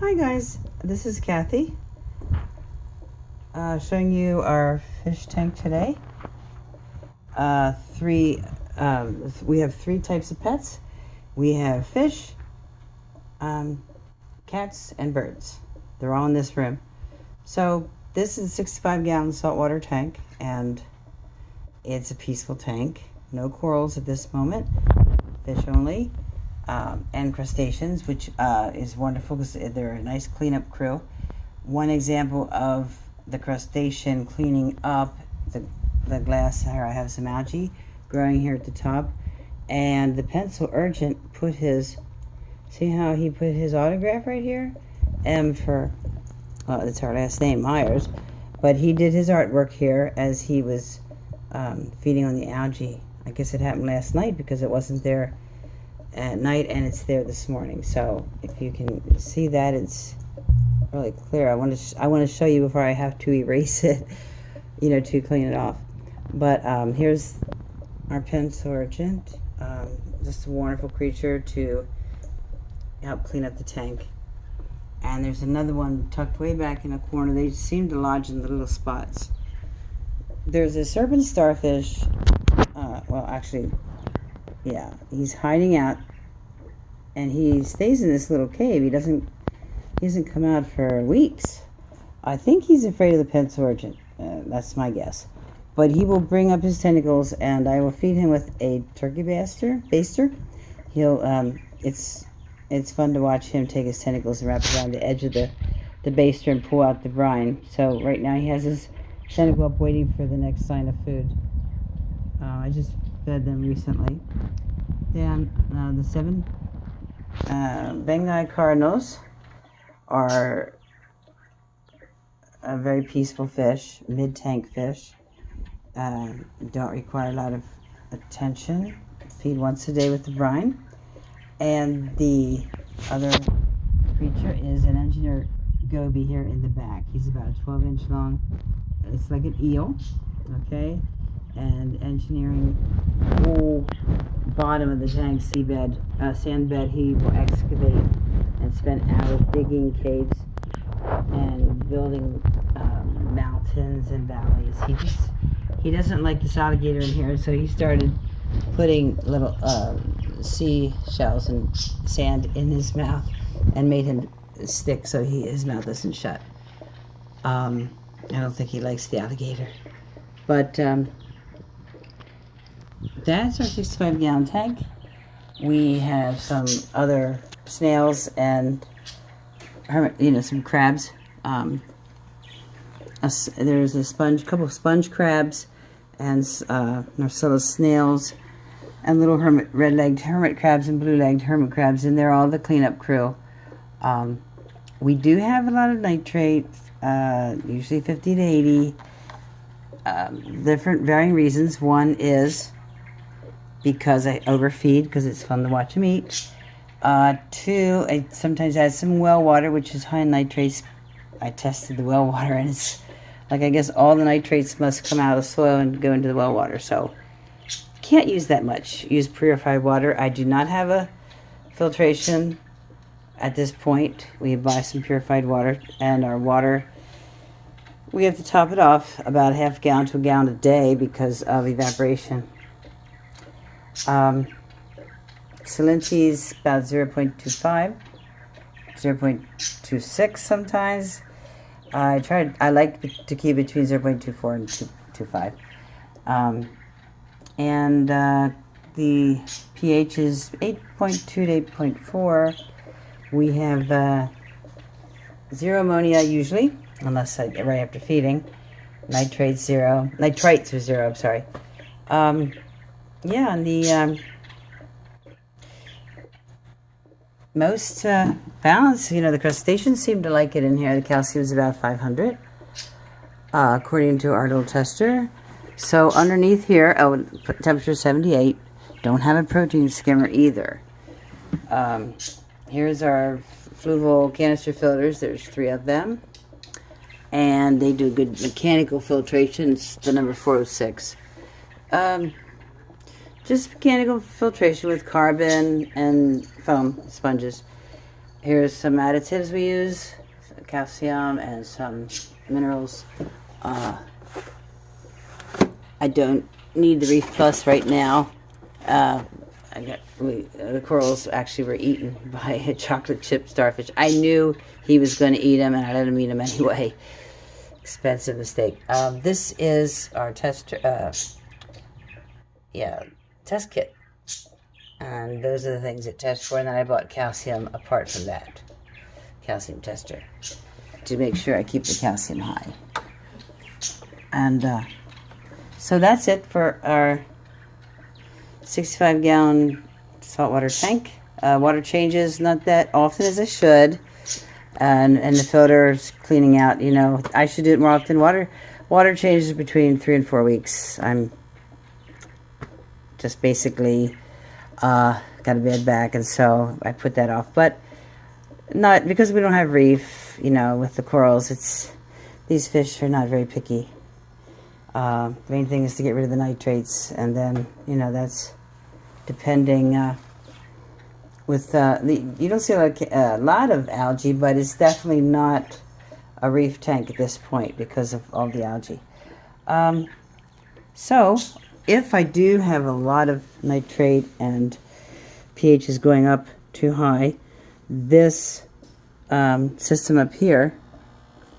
Hi guys, this is Kathy showing you our fish tank today. We have three types of pets. We have fish, cats, and birds. They're all in this room. So this is a 65-gallon saltwater tank, and it's a peaceful tank. No corals at this moment, fish only. And crustaceans, which is wonderful because they're a nice cleanup crew. One example of the crustacean cleaning up the glass here, I have some algae growing here at the top, and the pencil urchin put his, see how he put his autograph right here? M for, well, it's our last name, Myers, but he did his artwork here as he was feeding on the algae. I guess it happened last night because it wasn't there at night, and it's there this morning. So if you can see that, it's really clear. I want to show you before I have to erase it, to clean it off. But here's our pencil urchin, just a wonderful creature to help clean up the tank. And there's another one tucked way back in a corner. They seem to lodge in the little spots. There's a serpent starfish. Well, actually, yeah, he's hiding out, and he stays in this little cave. He hasn't come out for weeks. I think he's afraid of the pencil urchin. That's my guess. But he will bring up his tentacles, and I will feed him with a turkey baster. He'll it's fun to watch him take his tentacles and wrap around the edge of the baster and pull out the brine. So right now he has his tentacle up waiting for the next sign of food. I just fed them recently. Then the 7 Benghai cardinals are a very peaceful fish, mid-tank fish. Don't require a lot of attention. Feed once a day with the brine. And the other creature is an engineer goby here in the back. He's about 12-inch long. It's like an eel, okay? And engineering the whole bottom of the tank sand bed, he will excavate and spend hours digging caves and building mountains and valleys. He doesn't like this alligator in here, so he started putting little sea shells and sand in his mouth and made him stick so his mouth isn't shut. I don't think he likes the alligator, but that's our 65-gallon tank. We have some other snails and hermit, some crabs. There's a couple of sponge crabs and narcillas snails and little red-legged hermit crabs and blue-legged hermit crabs, and they're all the cleanup crew. We do have a lot of nitrates, usually 50 to 80. Different varying reasons. One is because I overfeed because it's fun to watch them eat. 2, I sometimes add some well water, which is high in nitrates. I tested the well water, and it's like, I guess all the nitrates must come out of the soil and go into the well water, so can't use that much. Use purified water. I do not have a filtration at this point. We buy some purified water, and our water, we have to top it off about half a gallon to a gallon a day because of evaporation. Salinity is about 0.25, 0.26 sometimes. I like to keep between 0.24 and 2.25. And the pH is 8.2 to 8.4. We have zero ammonia usually, unless right after feeding. Nitrates are 0, I'm sorry. Yeah, and the most balanced, the crustaceans seem to like it in here. The calcium is about 500, according to our little tester. So underneath here, temperature 78. Don't have a protein skimmer either. Here's our fluval canister filters. There's 3 of them, and they do good mechanical filtration. It's the number 406. Just mechanical filtration with carbon and foam sponges. Here's some additives we use, calcium and some minerals. I don't need the Reef Plus right now. The corals actually were eaten by a chocolate chip starfish. I knew he was going to eat them, and I let him eat them anyway. Expensive mistake. This is our test kit. And those are the things it tests for. And then I bought calcium apart from that. Calcium tester. To make sure I keep the calcium high. And so that's it for our 65-gallon saltwater tank. Water changes not that often as I should. And the filter's cleaning out. You know, I should do it more often. Water changes between 3 and 4 weeks. I'm just basically got a bad back, and so I put that off. But not because we don't have reef. You know, with the corals, these fish are not very picky. The main thing is to get rid of the nitrates, and then that's depending. You don't see a lot of algae, but it's definitely not a reef tank at this point because of all the algae. So if I do have a lot of nitrate and pH is going up too high, this system up here,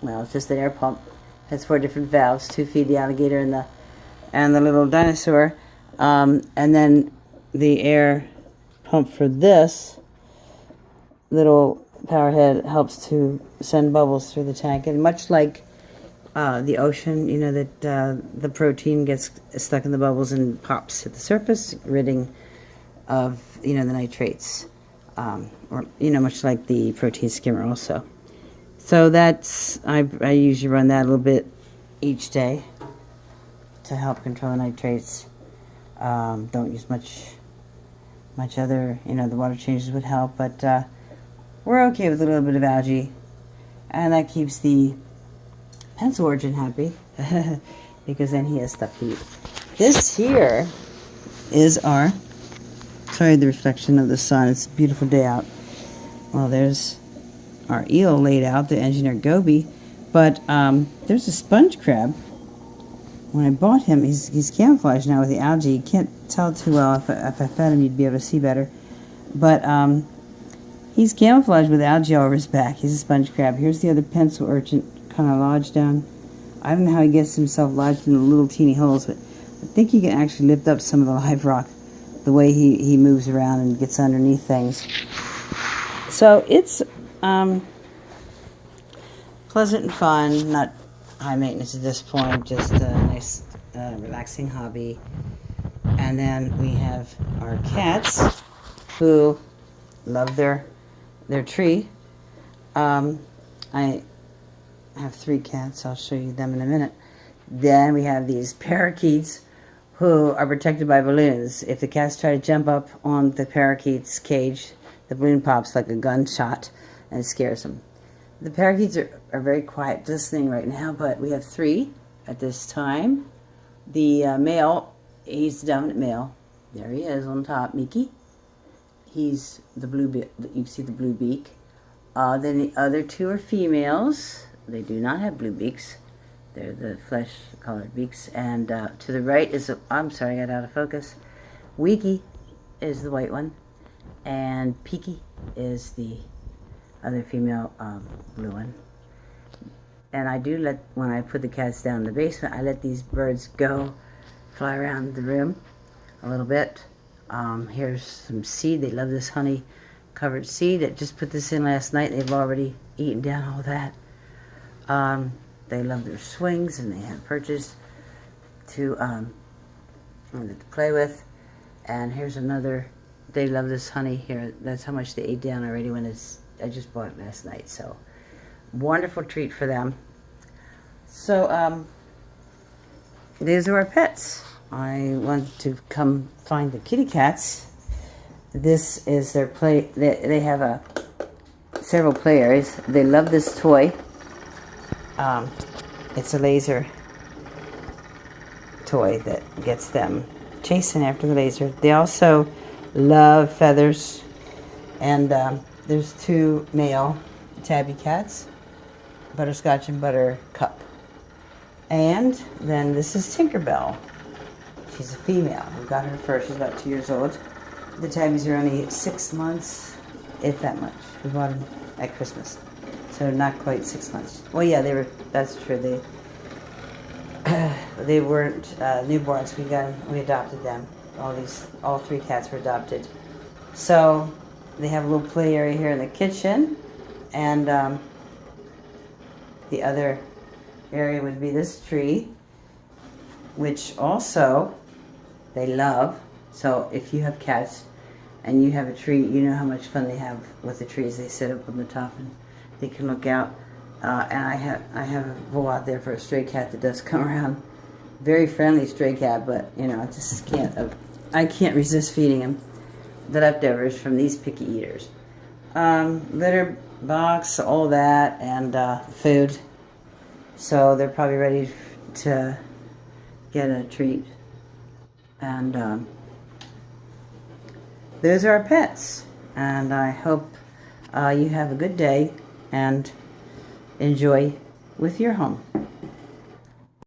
well, it's just an air pump, has 4 different valves to feed the alligator and the little dinosaur, and then the air pump for this little power head helps to send bubbles through the tank. And much like the ocean, that the protein gets stuck in the bubbles and pops at the surface, ridding of the nitrates, or much like the protein skimmer also. So that's I usually run that a little bit each day to help control the nitrates. Don't use much other, the water changes would help, but we're okay with a little bit of algae, and that keeps the pencil urchin happy because then he has stuff to eat. This here is sorry, the reflection of the sun. It's a beautiful day out. Well, there's our eel laid out, the engineer goby, but there's a sponge crab. When I bought him, he's camouflaged now with the algae. You can't tell too well. If I fed him, you'd be able to see better. But he's camouflaged with algae all over his back. He's a sponge crab. Here's the other pencil urchin kind of lodged down. I don't know how he gets himself lodged in the little teeny holes, but I think he can actually lift up some of the live rock the way he moves around and gets underneath things. So it's pleasant and fun, not high maintenance at this point, just a nice relaxing hobby. And then we have our cats who love their tree. I have 3 cats. I'll show you them in a minute. Then we have these parakeets who are protected by balloons. If the cats try to jump up on the parakeet's cage, the balloon pops like a gunshot and it scares them. The parakeets are very quiet listening right now, but we have 3 at this time. The male, he's the dominant male. There he is on top, Mickey. He's the blue beak. You can see the blue beak. Then the other 2 are females. They do not have blue beaks. They're the flesh-colored beaks. And to the right is I'm sorry, I got out of focus. Weeky is the white one, and Peaky is the other female blue one. And I do when I put the cats down in the basement, I let these birds go fly around the room a little bit. Here's some seed. They love this honey-covered seed. I just put this in last night. They've already eaten down all that. They love their swings, and they have perches to play with. And here's another. They love this honey here. That's how much they ate down already I just bought it last night. So wonderful treat for them. So these are our pets. I want to come find the kitty cats. This is their play. They have several play areas. They love this toy. It's a laser toy that gets them chasing after the laser. They also love feathers, and there's 2 male tabby cats, Butterscotch and Buttercup. And then this is Tinkerbell. She's a female. We got her first. She's about 2 years old. The tabbies are only 6 months, if that much. We bought them at Christmas, so not quite 6 months. Well, yeah, they were. That's true. They weren't newborns. We adopted them. All 3 cats were adopted. So they have a little play area here in the kitchen, and the other area would be this tree, which also they love. So if you have cats and you have a tree, you know how much fun they have with the trees. They sit up on the top and they can look out. And I have a bowl out there for a stray cat that does come around. Very friendly stray cat, but you know, I can't resist feeding him the leftovers from these picky eaters. Litter box, all that, and food. So they're probably ready to get a treat. And those are our pets. And I hope you have a good day and enjoy with your home.